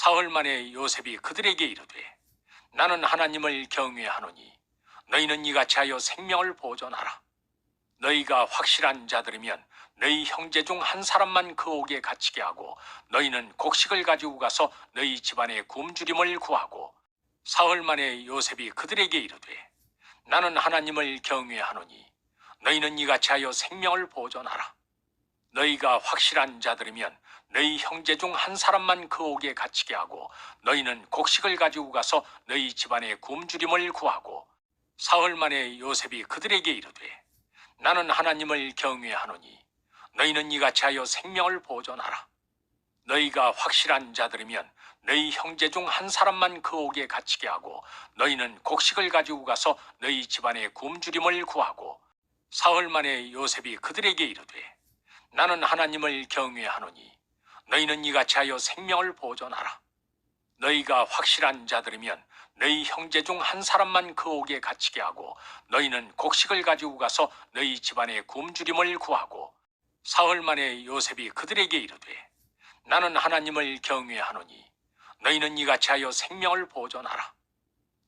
사흘 만에 요셉이 그들에게 이르되 나는 하나님을 경외하노니 너희는 이같이 하여 생명을 보존하라. 너희가 확실한 자들이면 너희 형제 중 한 사람만 그 옥에 갇히게 하고 너희는 곡식을 가지고 가서 너희 집안의 굶주림을 구하고. 사흘 만에 요셉이 그들에게 이르되 나는 하나님을 경외하노니 너희는 이같이 하여 생명을 보존하라. 너희가 확실한 자들이면 너희 형제 중 한 사람만 그 옥에 갇히게 하고 너희는 곡식을 가지고 가서 너희 집안의 굶주림을 구하고. 사흘 만에 요셉이 그들에게 이르되 나는 하나님을 경외하노니 너희는 이같이 하여 생명을 보존하라. 너희가 확실한 자들이면 너희 형제 중 한 사람만 그 옥에 갇히게 하고 너희는 곡식을 가지고 가서 너희 집안의 굶주림을 구하고. 사흘 만에 요셉이 그들에게 이르되 나는 하나님을 경외하노니 너희는 이같이 하여 생명을 보존하라. 너희가 확실한 자들이면 너희 형제 중 한 사람만 그 옥에 갇히게 하고 너희는 곡식을 가지고 가서 너희 집안의 굶주림을 구하고. 사흘 만에 요셉이 그들에게 이르되 나는 하나님을 경외하노니 너희는 이같이 하여 생명을 보존하라.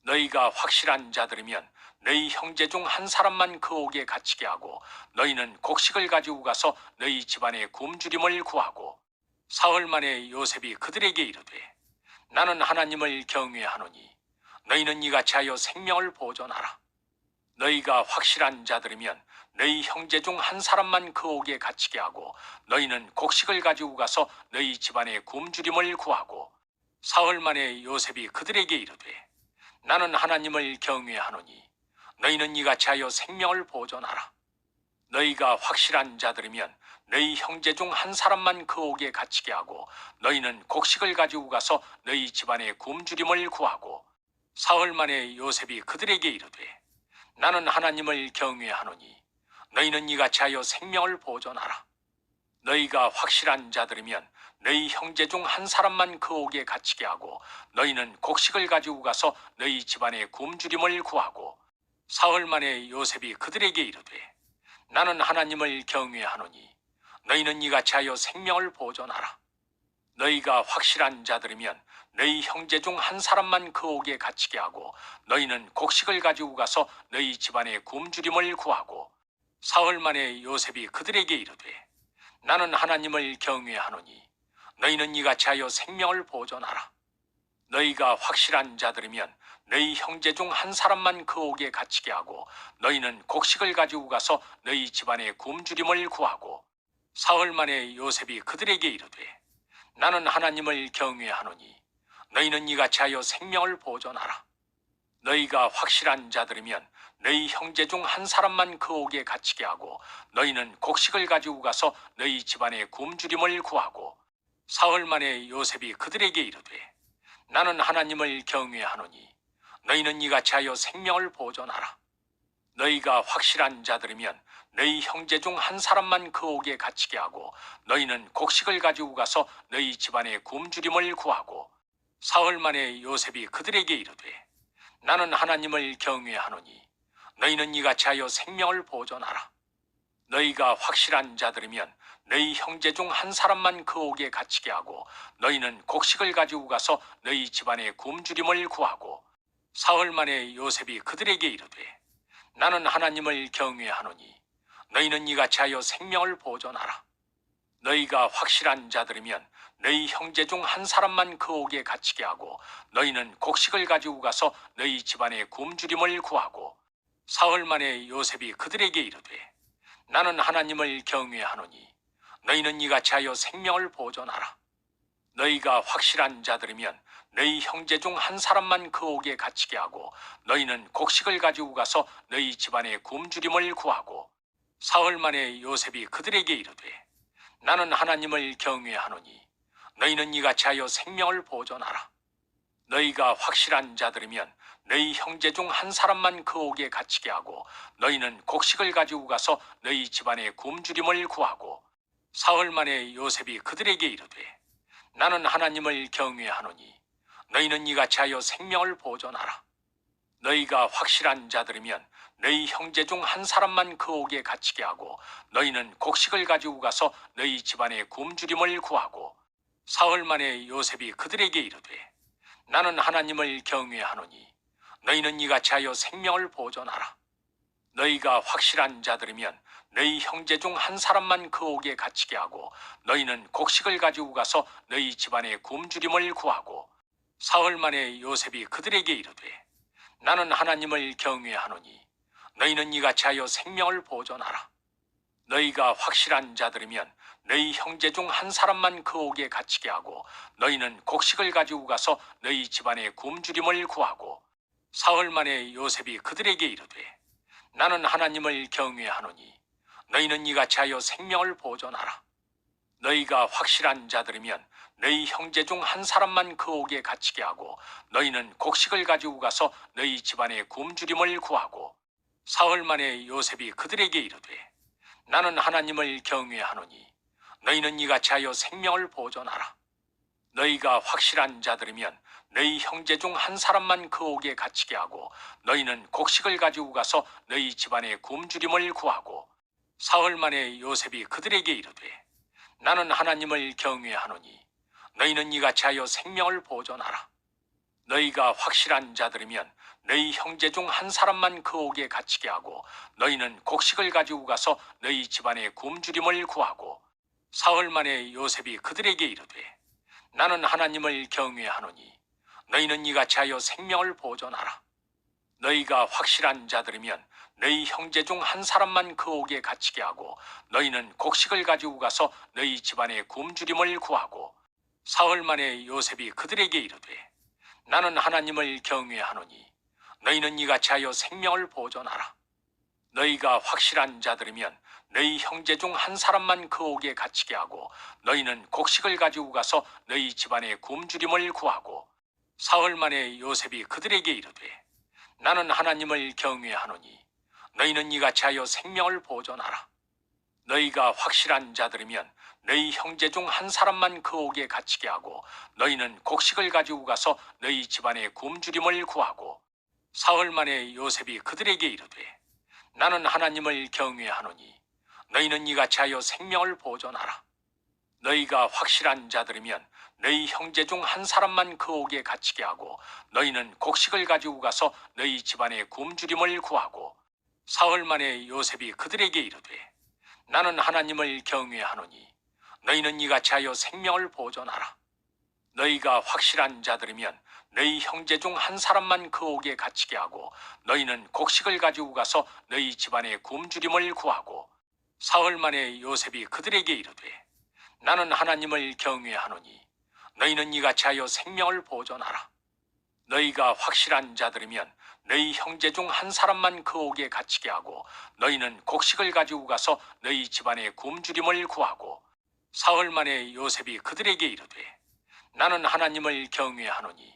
너희가 확실한 자들이면 너희 형제 중 한 사람만 그 옥에 갇히게 하고 너희는 곡식을 가지고 가서 너희 집안의 굶주림을 구하고. 사흘 만에 요셉이 그들에게 이르되 나는 하나님을 경외하노니 너희는 이같이 하여 생명을 보존하라. 너희가 확실한 자들이면 너희 형제 중 한 사람만 그 옥에 갇히게 하고 너희는 곡식을 가지고 가서 너희 집안의 굶주림을 구하고. 사흘 만에 요셉이 그들에게 이르되 나는 하나님을 경외하노니 너희는 이같이 하여 생명을 보존하라. 너희가 확실한 자들이면 너희 형제 중 한 사람만 그 옥에 갇히게 하고 너희는 곡식을 가지고 가서 너희 집안의 굶주림을 구하고. 사흘 만에 요셉이 그들에게 이르되 나는 하나님을 경외하노니 너희는 이같이 하여 생명을 보존하라. 너희가 확실한 자들이면 너희 형제 중 한 사람만 그 옥에 갇히게 하고 너희는 곡식을 가지고 가서 너희 집안의 굶주림을 구하고. 사흘 만에 요셉이 그들에게 이르되 나는 하나님을 경외하노니 너희는 이같이 하여 생명을 보존하라. 너희가 확실한 자들이면 너희 형제 중 한 사람만 그 옥에 갇히게 하고 너희는 곡식을 가지고 가서 너희 집안의 굶주림을 구하고. 사흘 만에 요셉이 그들에게 이르되 나는 하나님을 경외하노니 너희는 이같이 하여 생명을 보존하라. 너희가 확실한 자들이면 너희 형제 중 한 사람만 그 옥에 갇히게 하고 너희는 곡식을 가지고 가서 너희 집안의 굶주림을 구하고. 사흘 만에 요셉이 그들에게 이르되 나는 하나님을 경외하노니 너희는 이같이 하여 생명을 보존하라. 너희가 확실한 자들이면 너희 형제 중 한 사람만 그 옥에 갇히게 하고 너희는 곡식을 가지고 가서 너희 집안의 굶주림을 구하고. 사흘 만에 요셉이 그들에게 이르되 나는 하나님을 경외하노니 너희는 이같이 하여 생명을 보존하라. 너희가 확실한 자들이면 너희 형제 중 한 사람만 그 옥에 갇히게 하고 너희는 곡식을 가지고 가서 너희 집안의 굶주림을 구하고. 사흘 만에 요셉이 그들에게 이르되 나는 하나님을 경외하노니 너희는 이같이 하여 생명을 보존하라. 너희가 확실한 자들이면 너희 형제 중 한 사람만 그 옥에 갇히게 하고 너희는 곡식을 가지고 가서 너희 집안의 굶주림을 구하고. 사흘 만에 요셉이 그들에게 이르되 나는 하나님을 경외하노니 너희는 이같이 하여 생명을 보존하라. 너희가 확실한 자들이면 너희 형제 중 한 사람만 그 옥에 갇히게 하고 너희는 곡식을 가지고 가서 너희 집안의 굶주림을 구하고. 사흘 만에 요셉이 그들에게 이르되 나는 하나님을 경외하노니 너희는 이같이 하여 생명을 보존하라. 너희가 확실한 자들이면 너희 형제 중 한 사람만 그 옥에 갇히게 하고 너희는 곡식을 가지고 가서 너희 집안의 굶주림을 구하고. 사흘 만에 요셉이 그들에게 이르되 나는 하나님을 경외하노니 너희는 이같이 하여 생명을 보존하라. 너희가 확실한 자들이면 너희 형제 중 한 사람만 그 옥에 갇히게 하고 너희는 곡식을 가지고 가서 너희 집안의 굶주림을 구하고. 사흘 만에 요셉이 그들에게 이르되 나는 하나님을 경외하노니 너희는 이같이 하여 생명을 보존하라. 너희가 확실한 자들이면 너희 형제 중 한 사람만 그 옥에 갇히게 하고 너희는 곡식을 가지고 가서 너희 집안의 굶주림을 구하고. 사흘 만에 요셉이 그들에게 이르되 나는 하나님을 경외하노니 너희는 이같이 하여 생명을 보존하라. 너희가 확실한 자들이면 너희 형제 중 한 사람만 그 옥에 갇히게 하고 너희는 곡식을 가지고 가서 너희 집안의 굶주림을 구하고 사흘 만에 요셉이 그들에게 이르되 나는 하나님을 경외하노니 너희는 이같이 하여 생명을 보존하라. 너희가 확실한 자들이면 너희 형제 중 한 사람만 그 옥에 갇히게 하고 너희는 곡식을 가지고 가서 너희 집안의 굶주림을 구하고 사흘 만에 요셉이 그들에게 이르되 나는 하나님을 경외하노니 너희는 이같이 하여 생명을 보존하라. 너희가 확실한 자들이면 너희 형제 중 한 사람만 그 옥에 갇히게 하고 너희는 곡식을 가지고 가서 너희 집안의 굶주림을 구하고 사흘 만에 요셉이 그들에게 이르되 나는 하나님을 경외하노니 너희는 이같이 하여 생명을 보존하라. 너희가 확실한 자들이면 너희 형제 중 한 사람만 그 옥에 갇히게 하고 너희는 곡식을 가지고 가서 너희 집안의 굶주림을 구하고 사흘 만에 요셉이 그들에게 이르되 나는 하나님을 경외하노니 너희는 이같이 하여 생명을 보존하라. 너희가 확실한 자들이면 너희 형제 중 한 사람만 그 옥에 갇히게 하고 너희는 곡식을 가지고 가서 너희 집안의 굶주림을 구하고 사흘 만에 요셉이 그들에게 이르되 나는 하나님을 경외하노니 너희는 이같이 하여 생명을 보존하라. 너희가 확실한 자들이면 너희 형제 중 한 사람만 그 옥에 갇히게 하고 너희는 곡식을 가지고 가서 너희 집안의 굶주림을 구하고 사흘 만에 요셉이 그들에게 이르되 나는 하나님을 경외하노니 너희는 이같이 하여 생명을 보존하라. 너희가 확실한 자들이면 너희 형제 중 한 사람만 그 옥에 갇히게 하고 너희는 곡식을 가지고 가서 너희 집안의 굶주림을 구하고 사흘 만에 요셉이 그들에게 이르되 나는 하나님을 경외하노니 너희는 이같이 하여 생명을 보존하라. 너희가 확실한 자들이면 너희 형제 중 한 사람만 그 옥에 갇히게 하고 너희는 곡식을 가지고 가서 너희 집안의 굶주림을 구하고 사흘 만에 요셉이 그들에게 이르되 나는 하나님을 경외하노니 너희는 이같이 하여 생명을 보존하라. 너희가 확실한 자들이면 너희 형제 중 한 사람만 그 옥에 갇히게 하고 너희는 곡식을 가지고 가서 너희 집안의 굶주림을 구하고 사흘 만에 요셉이 그들에게 이르되 나는 하나님을 경외하노니 너희는 이같이 하여 생명을 보존하라. 너희가 확실한 자들이면 너희 형제 중 한 사람만 그 옥에 갇히게 하고 너희는 곡식을 가지고 가서 너희 집안의 굶주림을 구하고 사흘 만에 요셉이 그들에게 이르되 나는 하나님을 경외하노니 너희는 이같이 하여 생명을 보존하라. 너희가 확실한 자들이면 너희 형제 중 한 사람만 그 옥에 갇히게 하고 너희는 곡식을 가지고 가서 너희 집안의 굶주림을 구하고 사흘 만에 요셉이 그들에게 이르되 나는 하나님을 경외하노니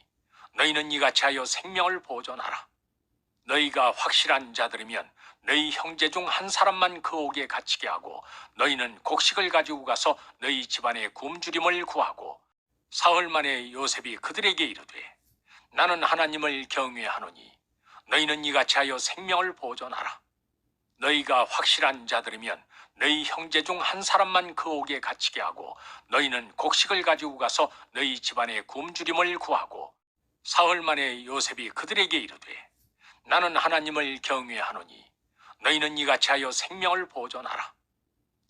너희는 이같이 하여 생명을 보존하라. 너희가 확실한 자들이면 너희 형제 중 한 사람만 그 옥에 갇히게 하고 너희는 곡식을 가지고 가서 너희 집안의 굶주림을 구하고 사흘 만에 요셉이 그들에게 이르되 나는 하나님을 경외하노니 너희는 이같이 하여 생명을 보존하라. 너희가 확실한 자들이면 너희 형제 중 한 사람만 그 옥에 갇히게 하고 너희는 곡식을 가지고 가서 너희 집안의 굶주림을 구하고 사흘 만에 요셉이 그들에게 이르되 나는 하나님을 경외하노니 너희는 이같이 하여 생명을 보존하라.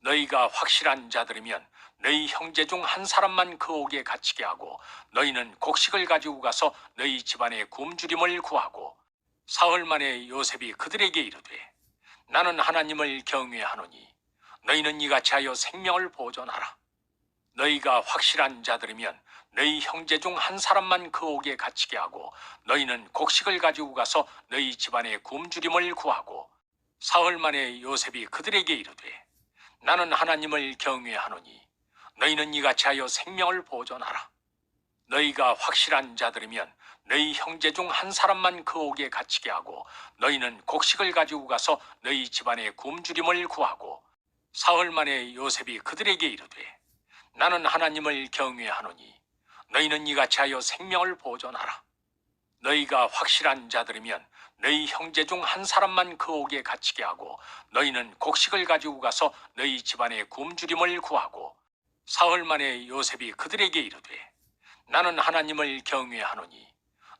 너희가 확실한 자들이면 너희 형제 중 한 사람만 그 옥에 갇히게 하고 너희는 곡식을 가지고 가서 너희 집안의 굶주림을 구하고 사흘 만에 요셉이 그들에게 이르되 나는 하나님을 경외하노니 너희는 이같이 하여 생명을 보존하라. 너희가 확실한 자들이면 너희 형제 중 한 사람만 그 옥에 갇히게 하고 너희는 곡식을 가지고 가서 너희 집안의 굶주림을 구하고 사흘 만에 요셉이 그들에게 이르되 나는 하나님을 경외하노니 너희는 이같이 하여 생명을 보존하라. 너희가 확실한 자들이면 너희 형제 중 한 사람만 그 옥에 갇히게 하고 너희는 곡식을 가지고 가서 너희 집안의 굶주림을 구하고 사흘 만에 요셉이 그들에게 이르되 나는 하나님을 경외하노니 너희는 이같이 하여 생명을 보존하라. 너희가 확실한 자들이면 너희 형제 중 한 사람만 그 옥에 갇히게 하고 너희는 곡식을 가지고 가서 너희 집안의 굶주림을 구하고 사흘 만에 요셉이 그들에게 이르되 나는 하나님을 경외하노니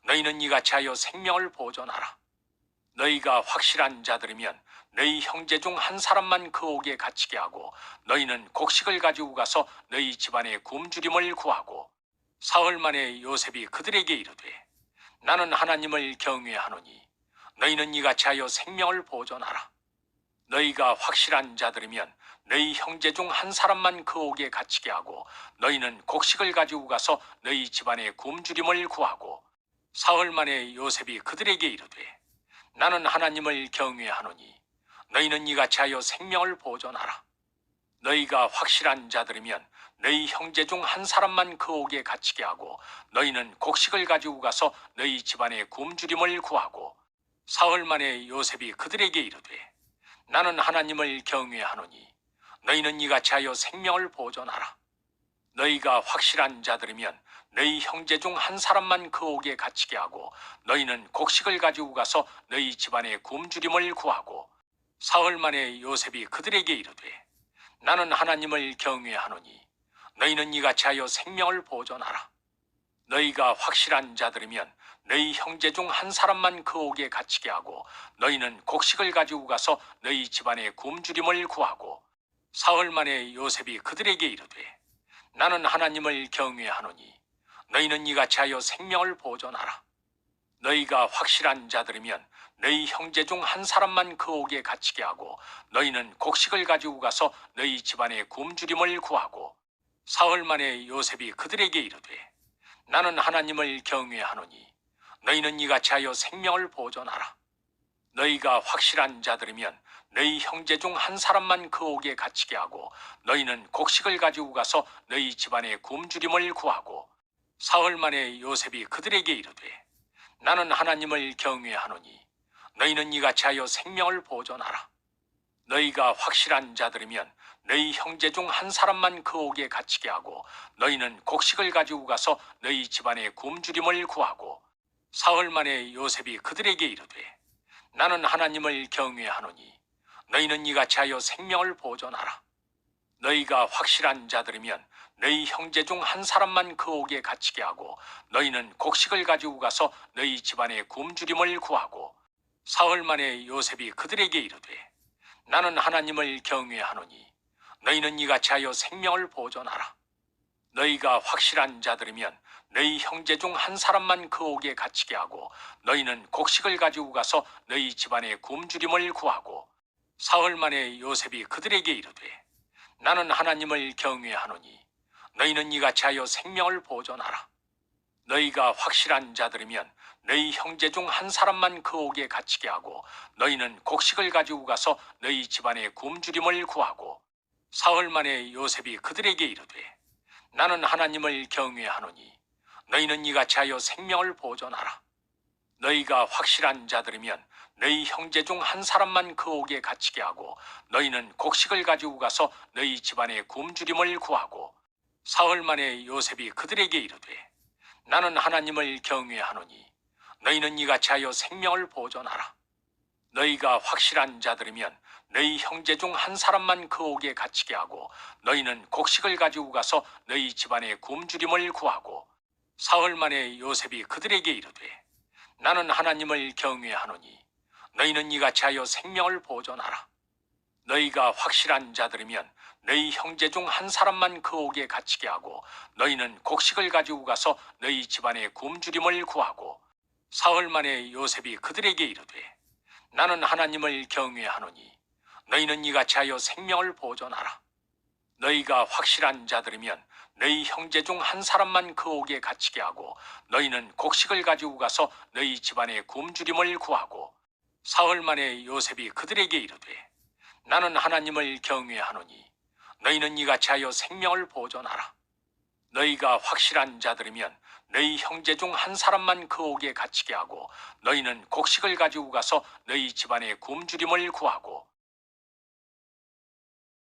너희는 이같이 하여 생명을 보존하라. 너희가 확실한 자들이면 너희 형제 중 한 사람만 그 옥에 갇히게 하고 너희는 곡식을 가지고 가서 너희 집안에 굶주림을 구하고 사흘 만에 요셉이 그들에게 이르되 나는 하나님을 경외하노니 너희는 이같이 하여 생명을 보존하라. 너희가 확실한 자들이면 너희 형제 중 한 사람만 그 옥에 갇히게 하고 너희는 곡식을 가지고 가서 너희 집안에 굶주림을 구하고 사흘 만에 요셉이 그들에게 이르되 나는 하나님을 경외하노니 너희는 이같이 하여 생명을 보존하라. 너희가 확실한 자들이면 너희 형제 중 한 사람만 그 옥에 갇히게 하고 너희는 곡식을 가지고 가서 너희 집안에 굶주림을 구하고 사흘 만에 요셉이 그들에게 이르되 나는 하나님을 경외하노니 너희는 이같이 하여 생명을 보존하라. 너희가 확실한 자들이면 너희 형제 중 한 사람만 그 옥에 갇히게 하고 너희는 곡식을 가지고 가서 너희 집안에 굶주림을 구하고 사흘 만에 요셉이 그들에게 이르되 나는 하나님을 경외하노니 너희는 이같이 하여 생명을 보존하라. 너희가 확실한 자들이면 너희 형제 중 한 사람만 그 옥에 갇히게 하고 너희는 곡식을 가지고 가서 너희 집안에 굶주림을 구하고 사흘 만에 요셉이 그들에게 이르되 나는 하나님을 경외하노니 너희는 이같이 하여 생명을 보존하라. 너희가 확실한 자들이면 너희 형제 중 한 사람만 그 옥에 갇히게 하고 너희는 곡식을 가지고 가서 너희 집안에 굶주림을 구하고 사흘 만에 요셉이 그들에게 이르되 나는 하나님을 경외하노니 너희는 이같이 하여 생명을 보존하라. 너희가 확실한 자들이면 너희 형제 중 한 사람만 그 옥에 갇히게 하고 너희는 곡식을 가지고 가서 너희 집안에 굶주림을 구하고 사흘 만에 요셉이 그들에게 이르되 나는 하나님을 경외하노니 너희는 이같이 하여 생명을 보존하라. 너희가 확실한 자들이면 너희 형제 중 한 사람만 그 옥에 갇히게 하고 너희는 곡식을 가지고 가서 너희 집안에 굶주림을 구하고 사흘 만에 요셉이 그들에게 이르되 나는 하나님을 경외하노니 너희는 이같이 하여 생명을 보존하라. 너희가 확실한 자들이면 너희 형제 중 한 사람만 그 옥에 갇히게 하고 너희는 곡식을 가지고 가서 너희 집안에 굶주림을 구하고 사흘 만에 요셉이 그들에게 이르되 나는 하나님을 경외하노니 너희는 이같이 하여 생명을 보존하라. 너희가 확실한 자들이면 너희 형제 중 한 사람만 그 옥에 갇히게 하고 너희는 곡식을 가지고 가서 너희 집안에 굶주림을 구하고 사흘 만에 요셉이 그들에게 이르되 나는 하나님을 경외하노니 너희는 이같이 하여 생명을 보존하라. 너희가 확실한 자들이면 너희 형제 중 한 사람만 그 옥에 갇히게 하고 너희는 곡식을 가지고 가서 너희 집안에 굶주림을 구하고 사흘 만에 요셉이 그들에게 이르되 나는 하나님을 경외하노니 너희는 이같이 하여 생명을 보존하라. 너희가 확실한 자들이면 너희 형제 중 한 사람만 그 옥에 갇히게 하고 너희는 곡식을 가지고 가서 너희 집안에 굶주림을 구하고 사흘 만에 요셉이 그들에게 이르되 나는 하나님을 경외하노니 너희는 이같이 하여 생명을 보존하라. 너희가 확실한 자들이면 너희 형제 중 한 사람만 그 옥에 갇히게 하고 너희는 곡식을 가지고 가서 너희 집안에 굶주림을 구하고 사흘 만에 요셉이 그들에게 이르되 나는 하나님을 경외하노니 너희는 이같이 하여 생명을 보존하라. 너희가 확실한 자들이면 너희 형제 중 한 사람만 그 옥에 갇히게 하고 너희는 곡식을 가지고 가서 너희 집안에 굶주림을 구하고 사흘 만에 요셉이 그들에게 이르되 나는 하나님을 경외하노니 너희는 이같이 하여 생명을 보존하라. 너희가 확실한 자들이면 너희 형제 중 한 사람만 그 옥에 갇히게 하고 너희는 곡식을 가지고 가서 너희 집안에 굶주림을 구하고 사흘 만에 요셉이 그들에게 이르되 나는 하나님을 경외하노니 너희는 이같이 하여 생명을 보존하라. 너희가 확실한 자들이면 너희 형제 중 한 사람만 그 옥에 갇히게 하고 너희는 곡식을 가지고 가서 너희 집안에 굶주림을 구하고